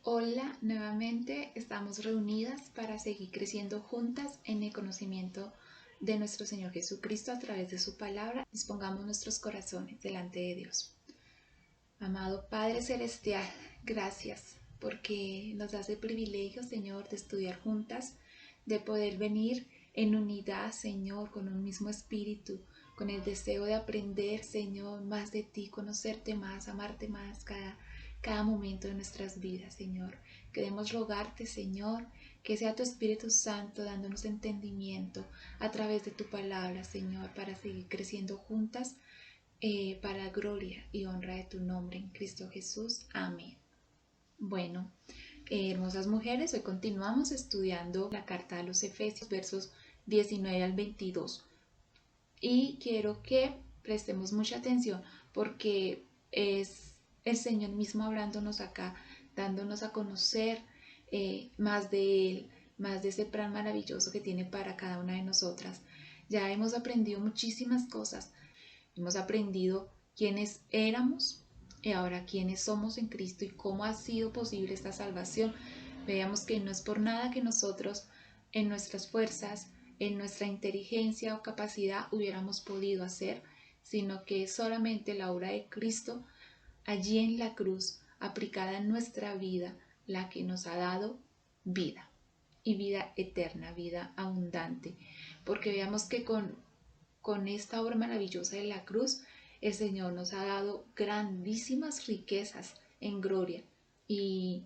Hola, nuevamente estamos reunidas para seguir creciendo juntas en el conocimiento de nuestro Señor Jesucristo a través de su palabra. Dispongamos nuestros corazones delante de Dios. Amado Padre Celestial, gracias porque nos das el privilegio, Señor, de estudiar juntas, de poder venir en unidad, Señor, con un mismo espíritu, con el deseo de aprender, Señor, más de ti, conocerte más, amarte más cada momento de nuestras vidas, Señor. Queremos rogarte, Señor, que sea tu Espíritu Santo dándonos entendimiento a través de tu palabra, Señor, para seguir creciendo juntas, para gloria y honra de tu nombre en Cristo Jesús. Amén. Bueno, hermosas mujeres, hoy continuamos estudiando la carta a los Efesios, versos 19 al 22. Y quiero que prestemos mucha atención porque es el Señor mismo hablándonos acá, dándonos a conocer más de Él, más de ese plan maravilloso que tiene para cada una de nosotras. Ya hemos aprendido muchísimas cosas. Hemos aprendido quiénes éramos y ahora quiénes somos en Cristo y cómo ha sido posible esta salvación. Veamos que no es por nada que nosotros en nuestras fuerzas, en nuestra inteligencia o capacidad hubiéramos podido hacer, sino que es solamente la obra de Cristo allí en la cruz, aplicada en nuestra vida, la que nos ha dado vida y vida eterna, vida abundante. Porque veamos que con esta obra maravillosa de la cruz, el Señor nos ha dado grandísimas riquezas en gloria y,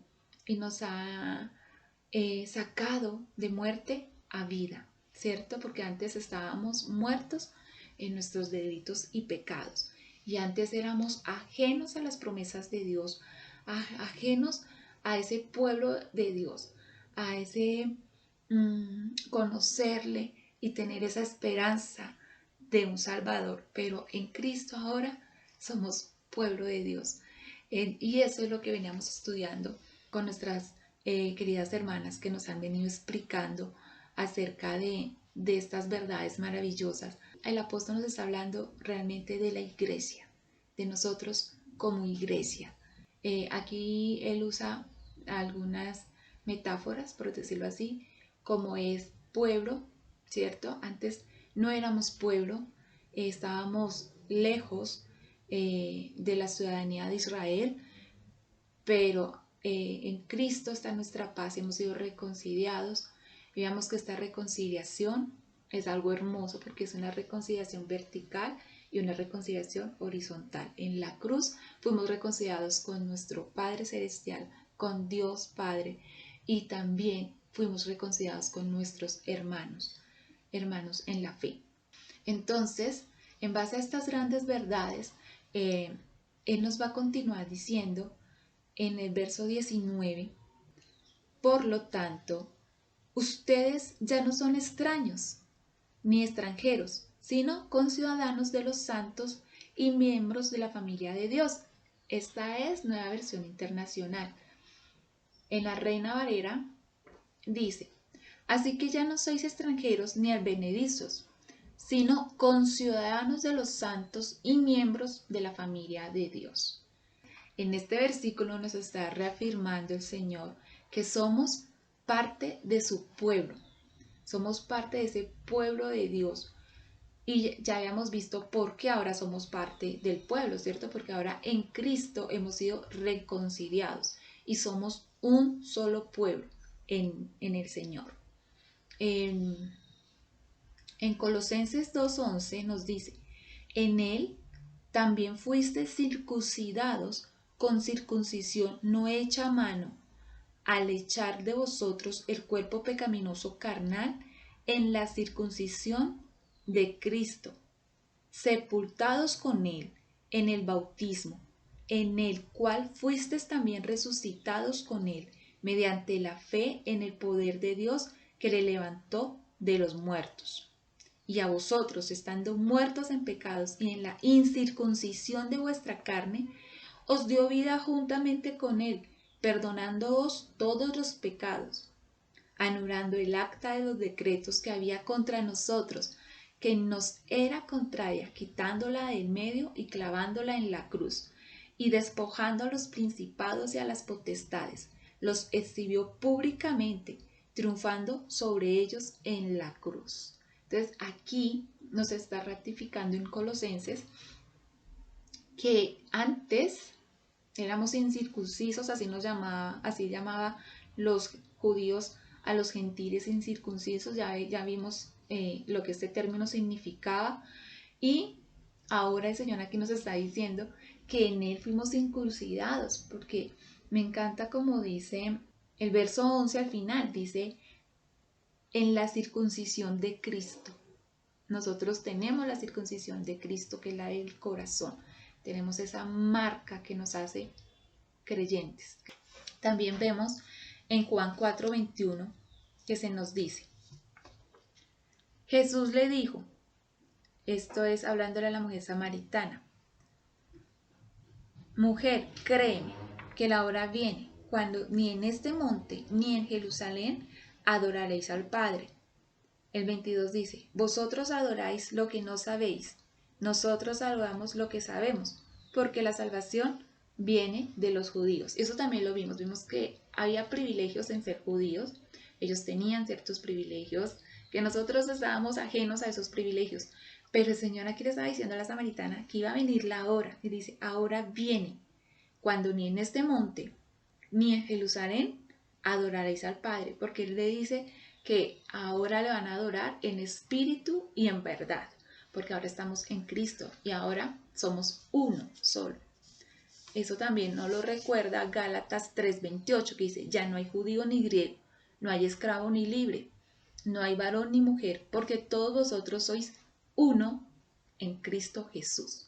nos ha sacado de muerte a vida, ¿cierto? Porque antes estábamos muertos en nuestros delitos y pecados y antes éramos ajenos a las promesas de Dios, ajenos a ese pueblo de Dios, a ese conocerle y tener esa esperanza de un Salvador, pero en Cristo ahora somos pueblo de Dios. Y eso es lo que veníamos estudiando con nuestras queridas hermanas que nos han venido explicando acerca de estas verdades maravillosas. El apóstol nos está hablando realmente de la iglesia, de nosotros como iglesia. Aquí él usa algunas metáforas, por decirlo así, como es pueblo, ¿cierto? Antes no éramos pueblo, estábamos lejos de la ciudadanía de Israel, pero en Cristo está nuestra paz, hemos sido reconciliados. Veamos que esta reconciliación es algo hermoso porque es una reconciliación vertical y una reconciliación horizontal. En la cruz fuimos reconciliados con nuestro Padre Celestial, con Dios Padre, y también fuimos reconciliados con nuestros hermanos en la fe. Entonces, en base a estas grandes verdades, Él nos va a continuar diciendo en el verso 19, por lo tanto, ustedes ya no son extraños ni extranjeros, sino conciudadanos de los santos y miembros de la familia de Dios. Esta es Nueva Versión Internacional. En la Reina Valera dice, así que ya no sois extranjeros ni advenedizos, sino conciudadanos de los santos y miembros de la familia de Dios. En este versículo nos está reafirmando el Señor que somos parte de su pueblo, somos parte de ese pueblo de Dios. Y ya habíamos visto por qué ahora somos parte del pueblo, ¿cierto? Porque ahora en Cristo hemos sido reconciliados y somos un solo pueblo en el Señor. En Colosenses 2:11 nos dice, en Él también fuisteis circuncidados con circuncisión no hecha a mano, al echar de vosotros el cuerpo pecaminoso carnal en la circuncisión de Cristo, sepultados con Él en el bautismo, en el cual fuisteis también resucitados con Él, mediante la fe en el poder de Dios que le levantó de los muertos. Y a vosotros, estando muertos en pecados y en la incircuncisión de vuestra carne, os dio vida juntamente con Él, perdonándoos todos los pecados, anulando el acta de los decretos que había contra nosotros, que nos era contraria, quitándola del medio y clavándola en la cruz, y despojando a los principados y a las potestades, los exhibió públicamente, triunfando sobre ellos en la cruz. Entonces aquí nos está ratificando en Colosenses que antes éramos incircuncisos, así llamaba los judíos a los gentiles incircuncisos. Ya vimos lo que este término significaba, y ahora el Señor aquí nos está diciendo que en Él fuimos circuncidados, porque me encanta como dice el verso 11 al final, dice, en la circuncisión de Cristo. Nosotros tenemos la circuncisión de Cristo, que es la del corazón. Tenemos esa marca que nos hace creyentes. También vemos en Juan 4:21 que se nos dice, Jesús le dijo, esto es hablándole a la mujer samaritana, mujer, créeme que la hora viene cuando ni en este monte ni en Jerusalén adoraréis al Padre. El 22 dice, vosotros adoráis lo que no sabéis, nosotros adoramos lo que sabemos, porque la salvación viene de los judíos. Eso también lo vimos que había privilegios en ser judíos, ellos tenían ciertos privilegios, que nosotros estábamos ajenos a esos privilegios, pero el Señor aquí le estaba diciendo a la samaritana que iba a venir la hora, y dice, ahora viene, cuando ni en este monte, ni en Jerusalén adoraréis al Padre, porque Él le dice que ahora le van a adorar en espíritu y en verdad, porque ahora estamos en Cristo y ahora somos uno solo. Eso también nos lo recuerda Gálatas 3:28, que dice, ya no hay judío ni griego, no hay esclavo ni libre, no hay varón ni mujer, porque todos vosotros sois uno en Cristo Jesús.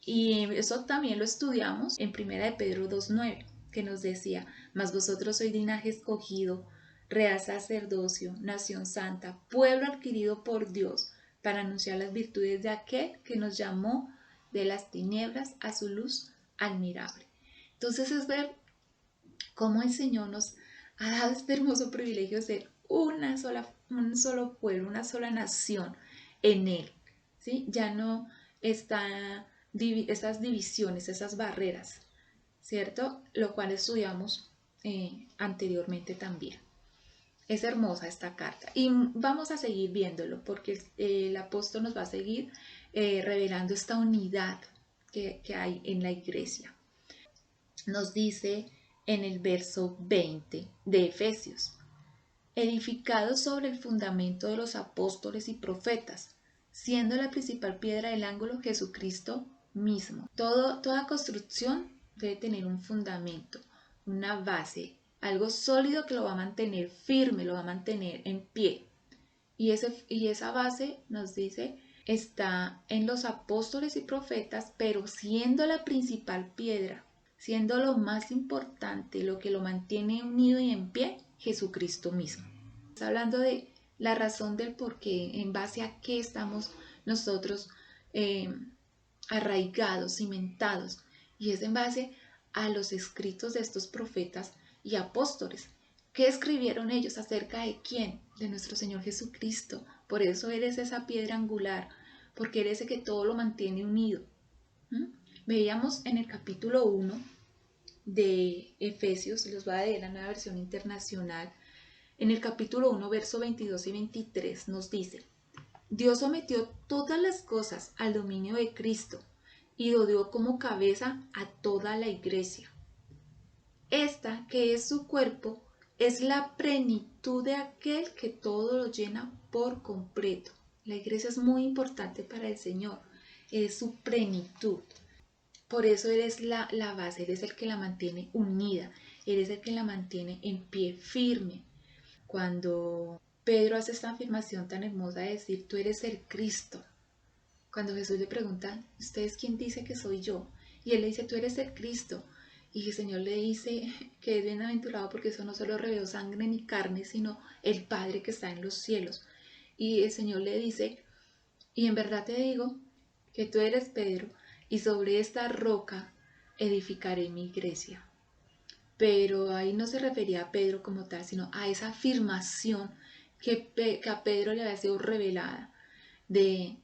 Y eso también lo estudiamos en 1 de Pedro 2:9, que nos decía, mas vosotros sois linaje escogido, real sacerdocio, nación santa, pueblo adquirido por Dios, para anunciar las virtudes de aquel que nos llamó de las tinieblas a su luz admirable. Entonces es ver cómo el Señor nos ha dado este hermoso privilegio de ser un solo pueblo, una sola nación en Él, ¿sí? Ya no está esas divisiones, esas barreras, ¿cierto? Lo cual estudiamos anteriormente también. Es hermosa esta carta y vamos a seguir viéndolo porque el apóstol nos va a seguir revelando esta unidad que hay en la iglesia. Nos dice en el verso 20 de Efesios, edificado sobre el fundamento de los apóstoles y profetas, siendo la principal piedra del ángulo Jesucristo mismo. Toda construcción debe tener un fundamento, una base, algo sólido que lo va a mantener firme, lo va a mantener en pie. Y esa base nos dice está en los apóstoles y profetas, pero siendo la principal piedra, siendo lo más importante, lo que lo mantiene unido y en pie, Jesucristo mismo. Está hablando de la razón del por qué, en base a qué estamos nosotros arraigados, cimentados, y es en base a los escritos de estos profetas y apóstoles. ¿Qué escribieron ellos acerca de quién? De nuestro Señor Jesucristo. Por eso eres esa piedra angular, porque eres el que todo lo mantiene unido. Veíamos en el capítulo 1 de Efesios, los voy a leer en la nueva versión internacional, en el capítulo 1, verso 22 y 23 nos dice, Dios sometió todas las cosas al dominio de Cristo y lo dio como cabeza a toda la iglesia. Esta, que es su cuerpo, es la plenitud de aquel que todo lo llena por completo. La iglesia es muy importante para el Señor, es su plenitud. Por eso eres la base, eres el que la mantiene unida, eres el que la mantiene en pie firme. Cuando Pedro hace esta afirmación tan hermosa de decir, tú eres el Cristo. Cuando Jesús le pregunta, ¿ustedes quién dice que soy yo? Y él le dice, tú eres el Cristo. Y el Señor le dice que es bienaventurado porque eso no solo reveló sangre ni carne, sino el Padre que está en los cielos. Y el Señor le dice, y en verdad te digo que tú eres Pedro, y sobre esta roca edificaré mi iglesia. Pero ahí no se refería a Pedro como tal, sino a esa afirmación que a Pedro le había sido revelada de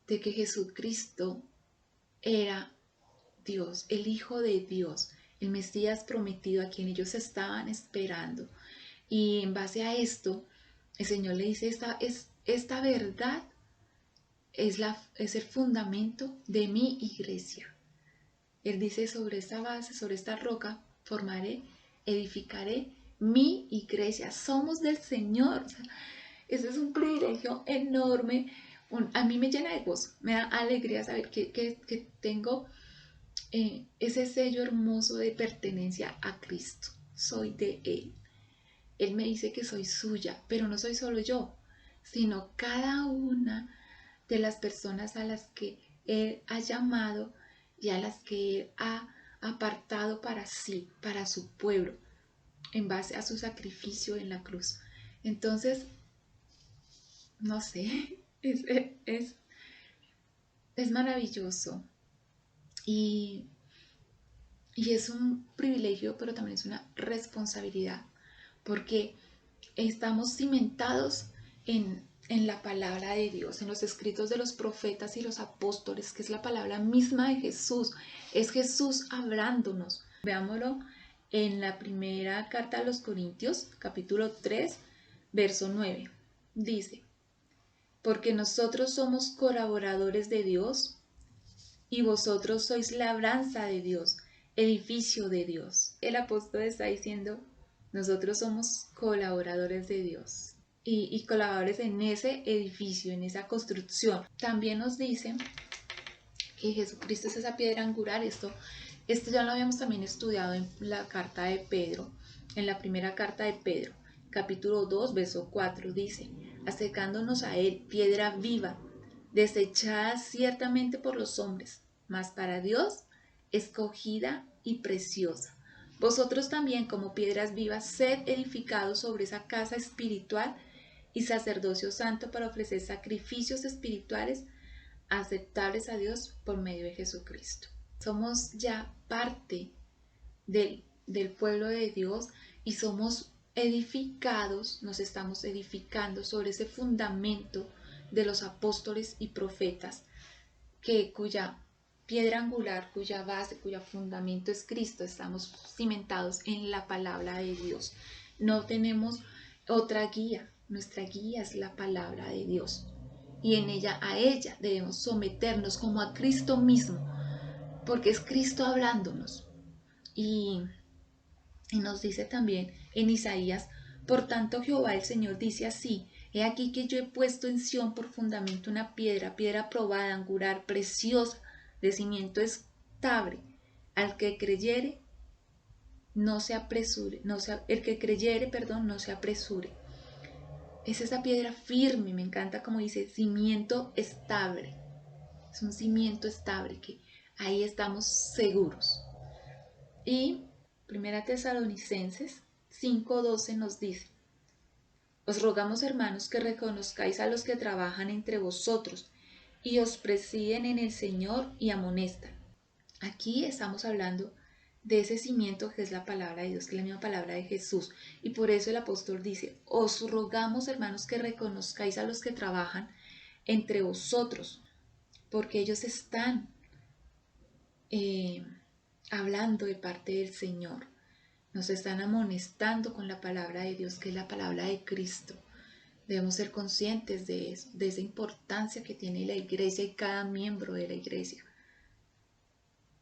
que Jesucristo era Dios, el Hijo de Dios, el Mesías prometido a quien ellos estaban esperando. Y en base a esto, el Señor le dice, esta verdad es el fundamento de mi iglesia. Él dice, sobre esta base, sobre esta roca, edificaré mi iglesia. Somos del Señor. O sea, ese es un privilegio enorme. A mí me llena de gozo, me da alegría saber que tengo ese sello hermoso de pertenencia a Cristo. Soy de Él. Él me dice que soy suya, pero no soy solo yo, sino cada una de las personas a las que Él ha llamado y a las que Él ha apartado para sí, para su pueblo, en base a su sacrificio en la cruz. Entonces, no sé, es maravilloso y es un privilegio, pero también es una responsabilidad, porque estamos cimentados en la palabra de Dios, en los escritos de los profetas y los apóstoles, que es la palabra misma de Jesús. Es Jesús hablándonos. Veámoslo en la primera carta a los Corintios, capítulo 3, verso 9. Dice, porque nosotros somos colaboradores de Dios y vosotros sois labranza de Dios, edificio de Dios. El apóstol está diciendo, nosotros somos colaboradores de Dios y colaboradores en ese edificio, en esa construcción. También nos dice que Jesucristo es esa piedra angular. Esto ya lo habíamos también estudiado en la carta de Pedro, en la primera carta de Pedro, capítulo 2, verso 4, dice, acercándonos a él, piedra viva, desechada ciertamente por los hombres, mas para Dios escogida y preciosa. Vosotros también, como piedras vivas, sed edificados sobre esa casa espiritual y sacerdocio santo para ofrecer sacrificios espirituales aceptables a Dios por medio de Jesucristo. Somos ya parte del pueblo de Dios y somos edificados, nos estamos edificando sobre ese fundamento de los apóstoles y profetas, cuya piedra angular, cuya base, cuyo fundamento es Cristo. Estamos cimentados en la palabra de Dios. No tenemos otra guía, nuestra guía es la palabra de Dios. Y a ella debemos someternos como a Cristo mismo, porque es Cristo hablándonos. Y nos dice también en Isaías, por tanto Jehová el Señor dice así, he aquí que yo he puesto en Sión por fundamento una piedra probada, angular, preciosa, de cimiento estable. Al que creyere, no se apresure, el que creyere, no se apresure. Es esa piedra firme, me encanta como dice, cimiento estable. Es un cimiento estable que ahí estamos seguros. Y Primera Tesalonicenses 5:12 nos dice, os rogamos, hermanos, que reconozcáis a los que trabajan entre vosotros y os presiden en el Señor y amonestan. Aquí estamos hablando de ese cimiento que es la palabra de Dios, que es la misma palabra de Jesús. Y por eso el apóstol dice, os rogamos, hermanos, que reconozcáis a los que trabajan entre vosotros, porque ellos están hablando de parte del Señor. Nos están amonestando con la palabra de Dios, que es la palabra de Cristo. Debemos ser conscientes de eso, de esa importancia que tiene la iglesia y cada miembro de la iglesia.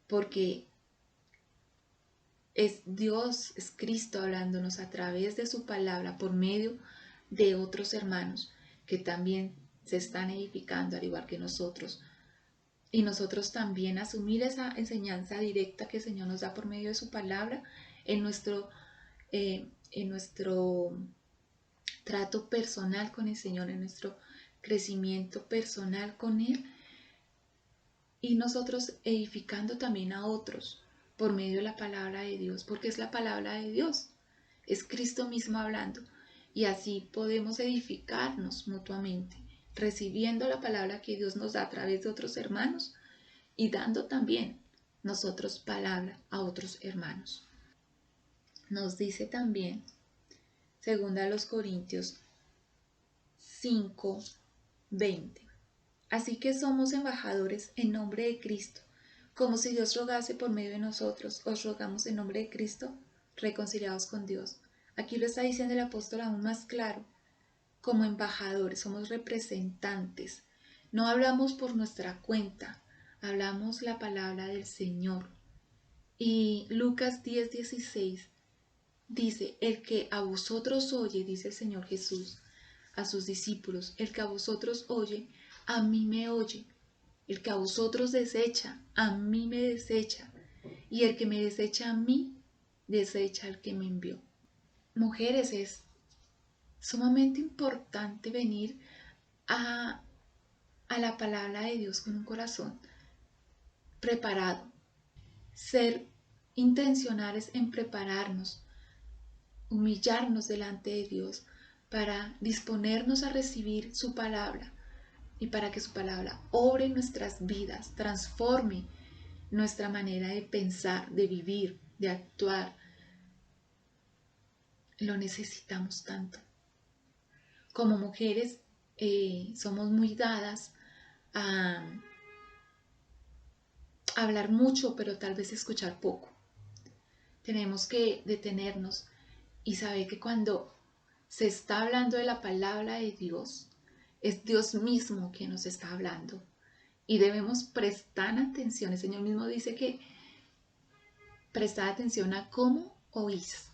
Porque es Dios, es Cristo hablándonos a través de su palabra por medio de otros hermanos que también se están edificando al igual que nosotros. Y nosotros también asumir esa enseñanza directa que el Señor nos da por medio de su palabra en nuestro trato personal con el Señor, en nuestro crecimiento personal con Él, y nosotros edificando también a otros por medio de la palabra de Dios, porque es la palabra de Dios, es Cristo mismo hablando, y así podemos edificarnos mutuamente, recibiendo la palabra que Dios nos da a través de otros hermanos y dando también nosotros palabra a otros hermanos. Nos dice también, segunda a los Corintios 5:20, así que somos embajadores en nombre de Cristo, como si Dios rogase por medio de nosotros. Os rogamos en nombre de Cristo, reconciliados con Dios. Aquí lo está diciendo el apóstol aún más claro. Como embajadores, somos representantes. No hablamos por nuestra cuenta, hablamos la palabra del Señor. Y Lucas 10:16 dice, el que a vosotros oye, dice el Señor Jesús a sus discípulos, el que a vosotros oye, a mí me oye. El que a vosotros desecha, a mí me desecha. Y el que me desecha a mí, desecha al que me envió. Mujeres, es sumamente importante venir a la palabra de Dios con un corazón preparado. Ser intencionales en prepararnos, humillarnos delante de Dios para disponernos a recibir su palabra y para que su palabra obre en nuestras vidas, transforme nuestra manera de pensar, de vivir, de actuar. Lo necesitamos tanto. Como mujeres somos muy dadas a hablar mucho, pero tal vez escuchar poco. Tenemos que detenernos y saber que cuando se está hablando de la palabra de Dios, es Dios mismo que nos está hablando. Y debemos prestar atención. El Señor mismo dice que prestar atención a cómo oís.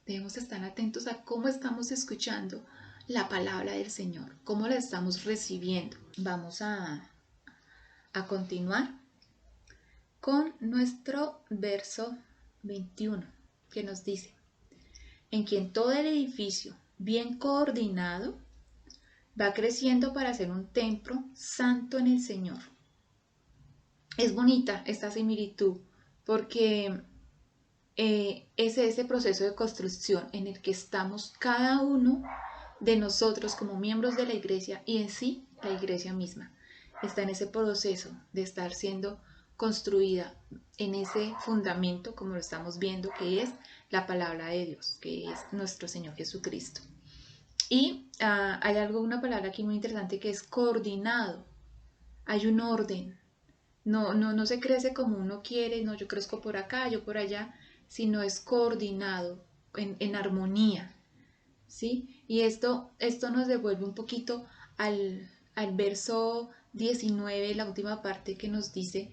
Debemos estar atentos a cómo estamos escuchando la palabra del Señor, cómo la estamos recibiendo. Vamos a continuar con nuestro verso 21, que nos dice, en quien todo el edificio, bien coordinado, va creciendo para ser un templo santo en el Señor. Es bonita esta similitud porque es ese proceso de construcción en el que estamos cada uno de nosotros como miembros de la iglesia y en sí la iglesia misma. Está en ese proceso de estar siendo construida en ese fundamento, como lo estamos viendo, que es la palabra de Dios, que es nuestro Señor Jesucristo. Y hay una palabra aquí muy interesante que es coordinado. Hay un orden. No se crece como uno quiere, no, yo crezco por acá, yo por allá, sino es coordinado, en armonía, ¿sí? Y esto nos devuelve un poquito al verso 19, la última parte que nos dice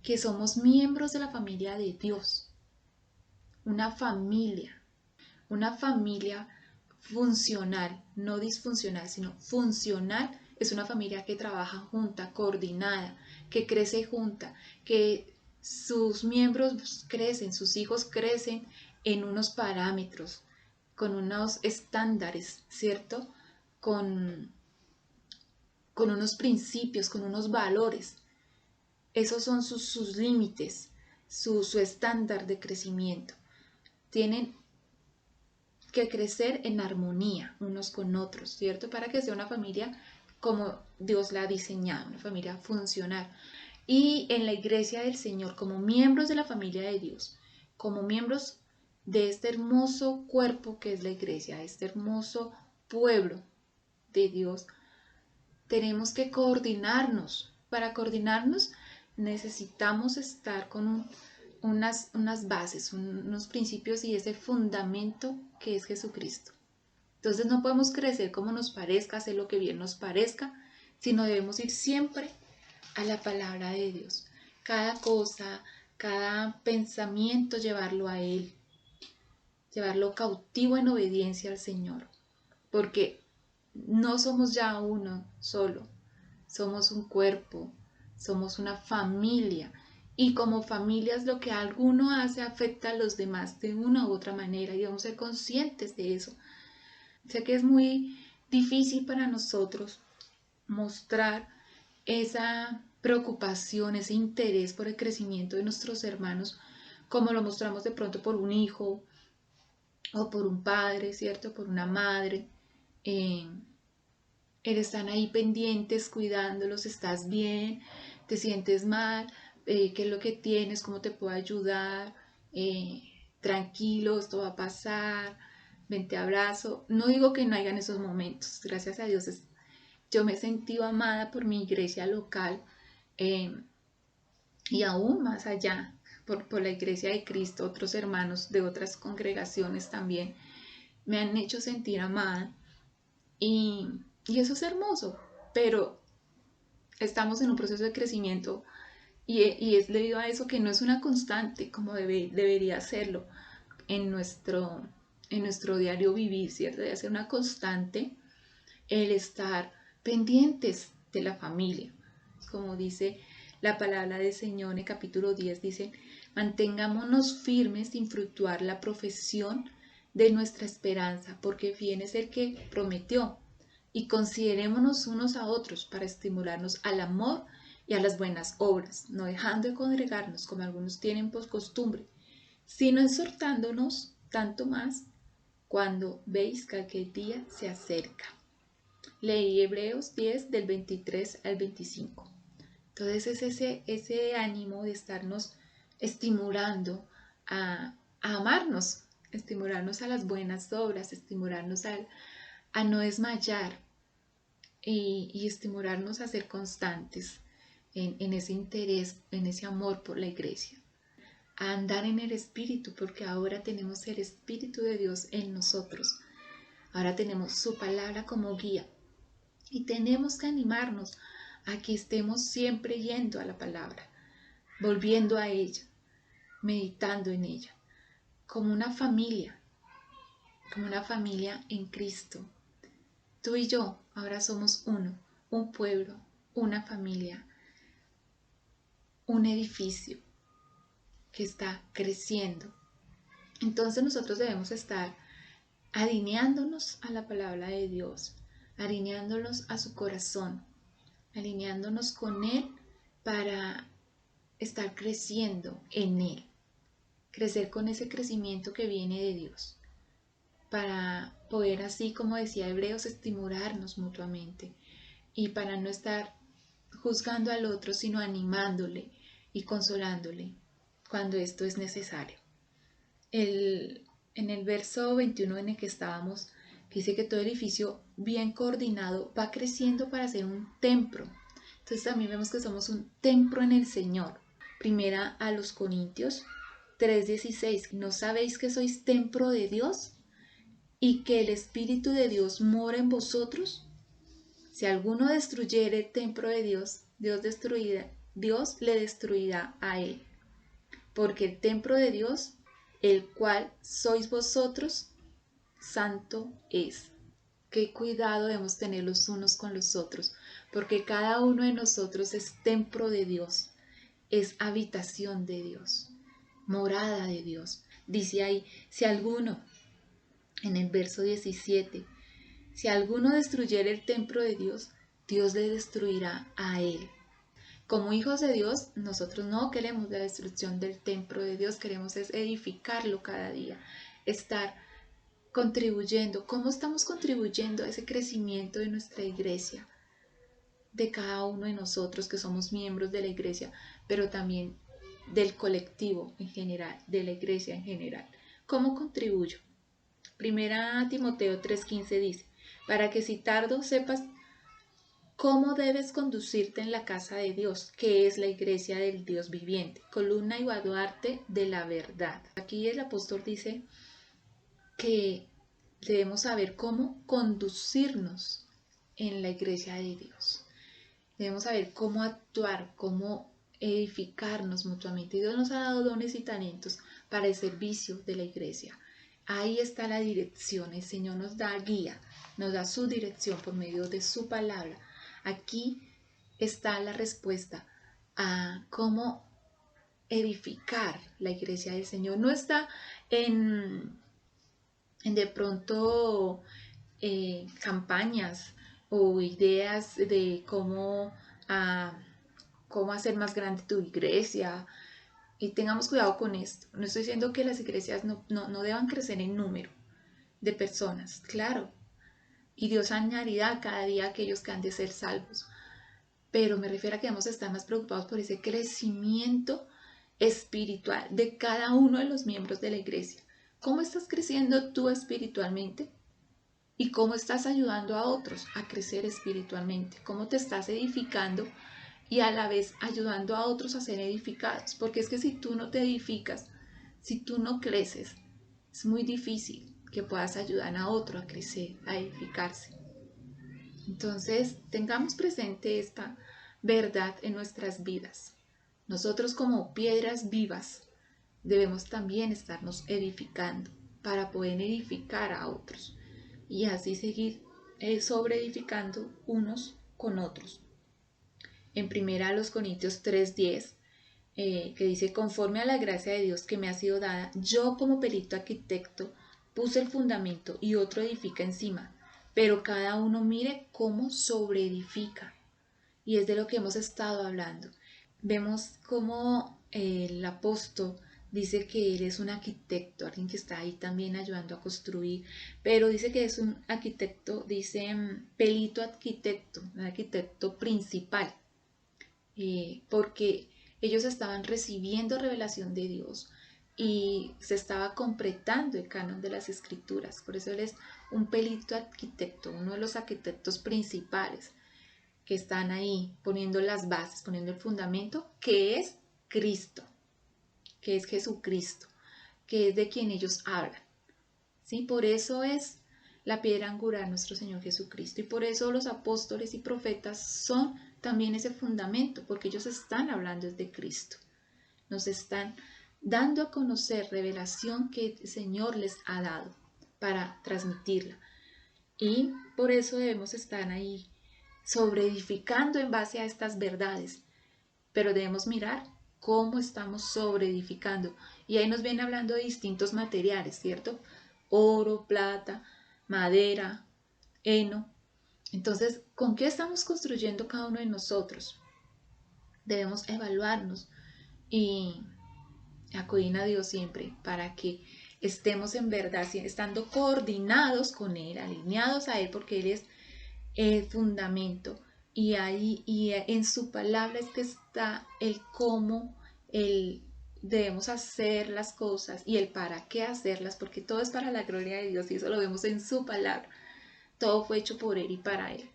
que somos miembros de la familia de Dios, una familia funcional, no disfuncional, sino funcional. Es una familia que trabaja junta, coordinada, que crece junta, que sus miembros crecen, sus hijos crecen en unos parámetros, con unos estándares, ¿cierto? Con unos principios, con unos valores. Esos son sus límites, su estándar de crecimiento. Tienen que crecer en armonía unos con otros, ¿cierto? Para que sea una familia como Dios la ha diseñado, una familia funcional. Y en la iglesia del Señor, como miembros de la familia de Dios, como miembros de este hermoso cuerpo que es la iglesia, este hermoso pueblo de Dios, tenemos que coordinarnos. Para coordinarnos necesitamos estar con unas bases, unos principios y ese fundamento que es Jesucristo. Entonces no podemos crecer como nos parezca, hacer lo que bien nos parezca, sino debemos ir siempre a la palabra de Dios. Cada cosa, cada pensamiento, llevarlo a Él, llevarlo cautivo en obediencia al Señor, porque no somos ya uno solo, somos un cuerpo, somos una familia. Y como familias lo que alguno hace afecta a los demás de una u otra manera y debemos ser conscientes de eso. Sé que es muy difícil para nosotros mostrar esa preocupación, ese interés por el crecimiento de nuestros hermanos, como lo mostramos de pronto por un hijo o por un padre, ¿cierto? Por una madre. Están ahí pendientes, cuidándolos, estás bien, te sientes mal, qué es lo que tienes, cómo te puedo ayudar, tranquilo, esto va a pasar, ven te abrazo. No digo que no hayan esos momentos, gracias a Dios yo me he sentido amada por mi iglesia local, y aún más allá, por la Iglesia de Cristo, otros hermanos de otras congregaciones también me han hecho sentir amada y, eso es hermoso, pero estamos en un proceso de crecimiento y es debido a eso que no es una constante como debería serlo en nuestro diario vivir, ¿cierto? Debe ser una constante el estar pendientes de la familia. Como dice la palabra del Señor en el capítulo 10, dice, mantengámonos firmes sin fructuar la profesión de nuestra esperanza, porque fiel es el que prometió, y considerémonos unos a otros para estimularnos al amor y a las buenas obras, no dejando de congregarnos como algunos tienen por costumbre, sino exhortándonos tanto más cuando veis que aquel día se acerca. Leí Hebreos 10 del 23 al 25. Entonces es ese ánimo de estarnos estimulando a amarnos, estimularnos a las buenas obras, estimularnos a no desmayar y estimularnos a ser constantes en ese interés, en ese amor por la iglesia, a andar en el Espíritu, porque ahora tenemos el Espíritu de Dios en nosotros, ahora tenemos su palabra como guía y tenemos que animarnos a que estemos siempre yendo a la palabra, volviendo a ella, meditando en ella, como una familia en Cristo. Tú y yo ahora somos uno, un pueblo, una familia, un edificio que está creciendo. Entonces nosotros debemos estar alineándonos a la palabra de Dios, alineándonos a su corazón, alineándonos con Él para estar creciendo en Él, crecer con ese crecimiento que viene de Dios, para poder, así como decía Hebreos, estimularnos mutuamente y para no estar juzgando al otro, sino animándole y consolándole cuando esto es necesario. En el verso 21 en el que estábamos, que dice que todo edificio bien coordinado va creciendo para ser un templo. Entonces también vemos que somos un templo en el Señor. Primera a los Corintios 3:16, ¿no sabéis que sois templo de Dios y que el Espíritu de Dios mora en vosotros? Si alguno destruyere el templo de Dios, Dios le destruirá a él. Porque el templo de Dios, el cual sois vosotros, santo es. Qué cuidado debemos tener los unos con los otros, porque cada uno de nosotros es templo de Dios, es habitación de Dios, morada de Dios. Dice ahí, si alguno, en el verso 17, si alguno destruyere el templo de Dios, Dios le destruirá a él. Como hijos de Dios, nosotros no queremos la destrucción del templo de Dios, queremos es edificarlo cada día, estar contribuyendo. ¿Cómo estamos contribuyendo a ese crecimiento de nuestra iglesia? De cada uno de nosotros que somos miembros de la iglesia, pero también del colectivo en general, de la iglesia en general. ¿Cómo contribuyo? Primera Timoteo 3:15 dice, para que si tardo sepas cómo debes conducirte en la casa de Dios, que es la iglesia del Dios viviente, columna y baluarte de la verdad. Aquí el apóstol dice que debemos saber cómo conducirnos en la iglesia de Dios. Debemos saber cómo actuar, cómo edificarnos mutuamente. Dios nos ha dado dones y talentos para el servicio de la iglesia. Ahí está la dirección. El Señor nos da guía, nos da su dirección por medio de su palabra. Aquí está la respuesta a cómo edificar la iglesia del Señor. No está en de pronto campañas o ideas de cómo hacer más grande tu iglesia. Y tengamos cuidado con esto. No estoy diciendo que las iglesias no deban crecer en número de personas, claro. Y Dios añadirá cada día a aquellos que han de ser salvos. Pero me refiero a que debemos estar más preocupados por ese crecimiento espiritual de cada uno de los miembros de la iglesia. ¿Cómo estás creciendo tú espiritualmente? ¿Y cómo estás ayudando a otros a crecer espiritualmente? ¿Cómo te estás edificando y a la vez ayudando a otros a ser edificados. Porque es que si tú no te edificas, si tú no creces, es muy difícil que puedas ayudar a otro a crecer, a edificarse. Entonces, tengamos presente esta verdad en nuestras vidas. Nosotros como piedras vivas debemos también estarnos edificando para poder edificar a otros y así seguir sobreedificando unos con otros. En 1 Corintios 3:10, que dice, conforme a la gracia de Dios que me ha sido dada, yo como perito arquitecto puse el fundamento y otro edifica encima, pero cada uno mire cómo sobreedifica. Y es de lo que hemos estado hablando. Vemos cómo el apóstol dice que él es un arquitecto, alguien que está ahí también ayudando a construir, pero dice que es un arquitecto, dice pelito arquitecto, un arquitecto principal, porque ellos estaban recibiendo revelación de Dios y se estaba completando el canon de las escrituras. Por eso él es un pelito arquitecto, uno de los arquitectos principales que están ahí poniendo las bases, poniendo el fundamento, que es Cristo, que es Jesucristo, que es de quien ellos hablan. ¿Sí? Por eso es la piedra angular nuestro Señor Jesucristo, y por eso los apóstoles y profetas son también ese fundamento, porque ellos están hablando de Cristo, nos están dando a conocer revelación que el Señor les ha dado para transmitirla, y por eso debemos estar ahí sobreedificando en base a estas verdades, pero debemos mirar cómo estamos sobreedificando. Y ahí nos viene hablando de distintos materiales, ¿cierto? Oro, plata, madera, heno. Entonces, ¿con qué estamos construyendo cada uno de nosotros? Debemos evaluarnos y acudir a Dios siempre para que estemos en verdad, estando coordinados con Él, alineados a Él, porque Él es el fundamento, y ahí y en su palabra es que está el cómo debemos hacer las cosas y el para qué hacerlas, porque todo es para la gloria de Dios y eso lo vemos en su palabra. Todo fue hecho por Él y para Él.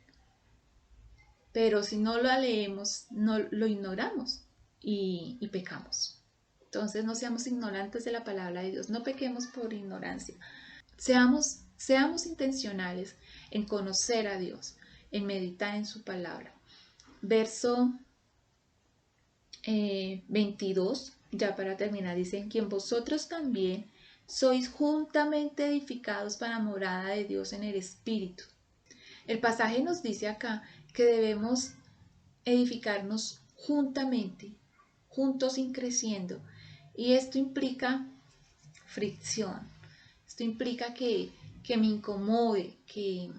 Pero si no lo leemos, no lo ignoramos y pecamos. Entonces no seamos ignorantes de la palabra de Dios, no pequemos por ignorancia. Seamos intencionales en conocer a Dios, en meditar en su palabra. Verso 22, ya para terminar, dice, en quien vosotros también sois juntamente edificados para morada de Dios en el Espíritu. El pasaje nos dice acá que debemos edificarnos juntamente, juntos y creciendo. Y esto implica fricción. Esto implica que me incomode, que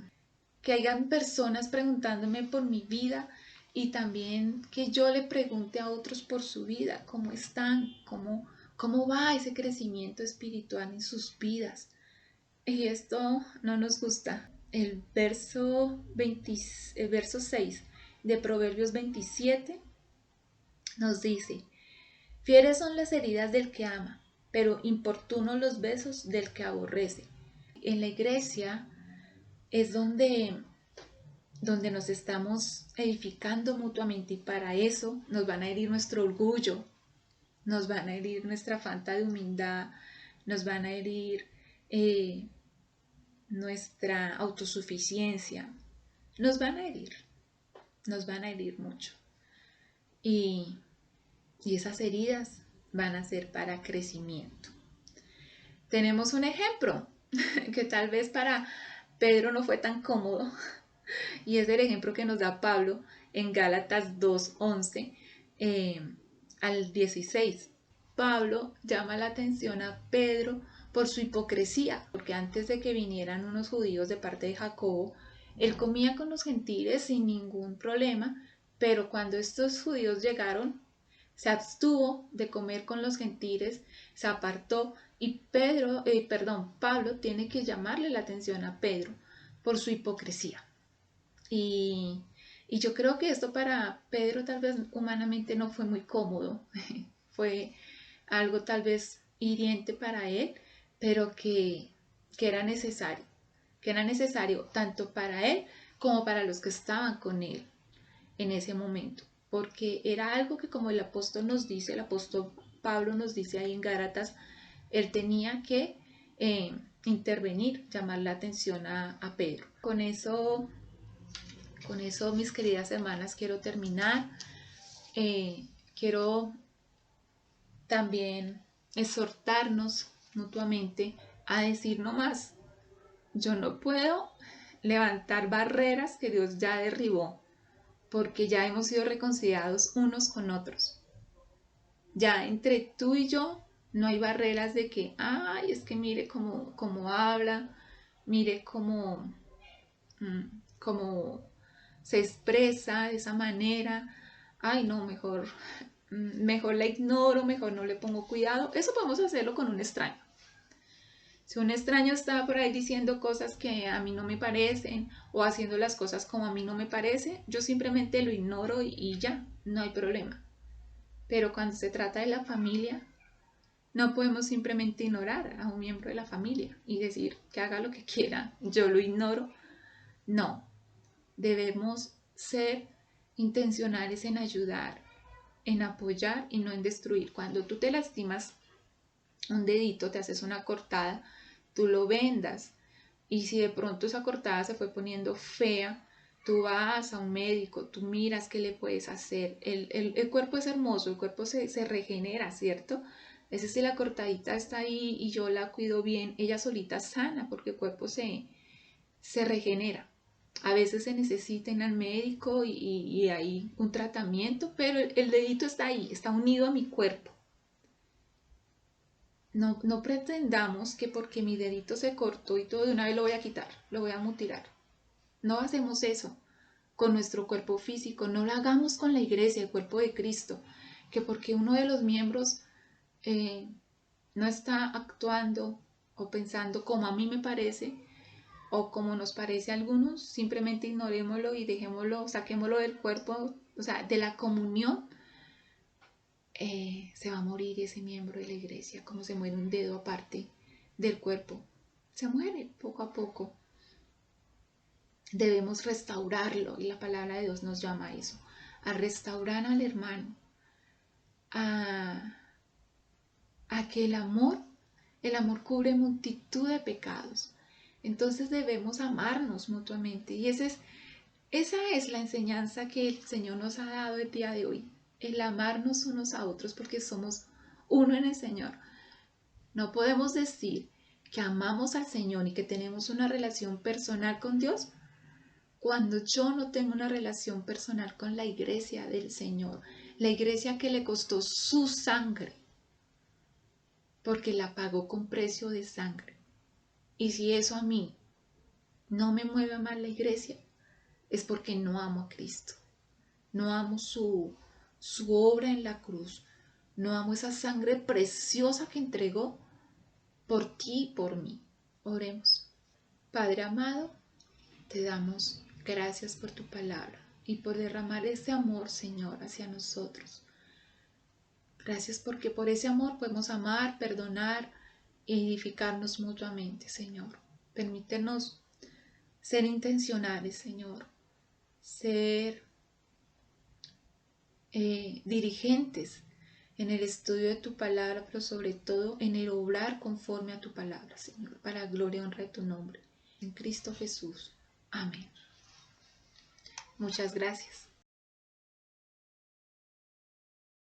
hayan personas preguntándome por mi vida y también que yo le pregunte a otros por su vida, cómo están, cómo va ese crecimiento espiritual en sus vidas. Y esto no nos gusta. El verso 6 de Proverbios 27 nos dice, fieles son las heridas del que ama, pero importunos los besos del que aborrece. En la iglesia es donde nos estamos edificando mutuamente, y para eso nos van a herir nuestro orgullo, nos van a herir nuestra falta de humildad, nos van a herir nuestra autosuficiencia, nos van a herir mucho. Y esas heridas van a ser para crecimiento. Tenemos un ejemplo que tal vez para Pedro no fue tan cómodo, y es el ejemplo que nos da Pablo en Gálatas 2:11 al 16. Pablo llama la atención a Pedro por su hipocresía, porque antes de que vinieran unos judíos de parte de Jacobo, él comía con los gentiles sin ningún problema, pero cuando estos judíos llegaron, se abstuvo de comer con los gentiles, se apartó, y Pablo tiene que llamarle la atención a Pedro por su hipocresía. Y yo creo que esto para Pedro tal vez humanamente no fue muy cómodo, fue algo tal vez hiriente para él, pero que era necesario tanto para él como para los que estaban con él en ese momento. porque era algo que, como el apóstol nos dice, el apóstol Pablo nos dice ahí en Gálatas, él tenía que intervenir, llamar la atención a Pedro. Con eso, mis queridas hermanas, quiero terminar. Quiero también exhortarnos mutuamente a decir no más. Yo no puedo levantar barreras que Dios ya derribó, porque ya hemos sido reconciliados unos con otros. Ya entre tú y yo no hay barreras de que, ay, es que mire cómo habla, mire cómo se expresa de esa manera, ay, no, mejor la ignoro, mejor no le pongo cuidado. Eso podemos hacerlo con un extraño. Si un extraño está por ahí diciendo cosas que a mí no me parecen o haciendo las cosas como a mí no me parece, yo simplemente lo ignoro y ya, no hay problema. Pero cuando se trata de la familia, no podemos simplemente ignorar a un miembro de la familia y decir que haga lo que quiera, yo lo ignoro. No, debemos ser intencionales en ayudar, en apoyar y no en destruir. Cuando tú te lastimas un dedito, te haces una cortada, tú lo vendas, y si de pronto esa cortada se fue poniendo fea, tú vas a un médico, tú miras qué le puedes hacer. El cuerpo es hermoso, el cuerpo se regenera, ¿cierto? Es decir, si la cortadita está ahí y yo la cuido bien, ella solita sana porque el cuerpo se regenera. A veces se necesita ir al médico y hay un tratamiento, pero el dedito está ahí, está unido a mi cuerpo. No pretendamos que porque mi dedito se cortó y todo de una vez lo voy a quitar, lo voy a mutilar. No hacemos eso con nuestro cuerpo físico, no lo hagamos con la iglesia, el cuerpo de Cristo, que porque uno de los miembros no está actuando o pensando como a mí me parece o como nos parece a algunos, simplemente ignorémoslo y dejémoslo, saquémoslo del cuerpo, o sea, de la comunión. Se va a morir ese miembro de la iglesia, como se muere un dedo aparte del cuerpo. Se muere poco a poco. Debemos restaurarlo y la palabra de Dios nos llama a eso, a restaurar al hermano, a que el amor cubre multitud de pecados. Entonces debemos amarnos mutuamente y esa es la enseñanza que el Señor nos ha dado el día de hoy, el amarnos unos a otros porque somos uno en el Señor. No podemos decir que amamos al Señor y que tenemos una relación personal con Dios cuando yo no tengo una relación personal con la iglesia del Señor, la iglesia que le costó su sangre, porque la pagó con precio de sangre. Y si eso a mí no me mueve a amar la iglesia, es porque no amo a Cristo, no amo su obra en la cruz, no amo esa sangre preciosa que entregó por ti y por mí. Oremos. Padre amado, te damos gracias por tu palabra y por derramar ese amor, Señor, hacia nosotros. Gracias porque por ese amor podemos amar, perdonar y edificarnos mutuamente, Señor. Permítenos ser intencionales, Señor, ser dirigentes en el estudio de tu palabra, pero sobre todo en el obrar conforme a tu palabra, Señor, para gloria y honra de tu nombre. En Cristo Jesús. Amén. Muchas gracias.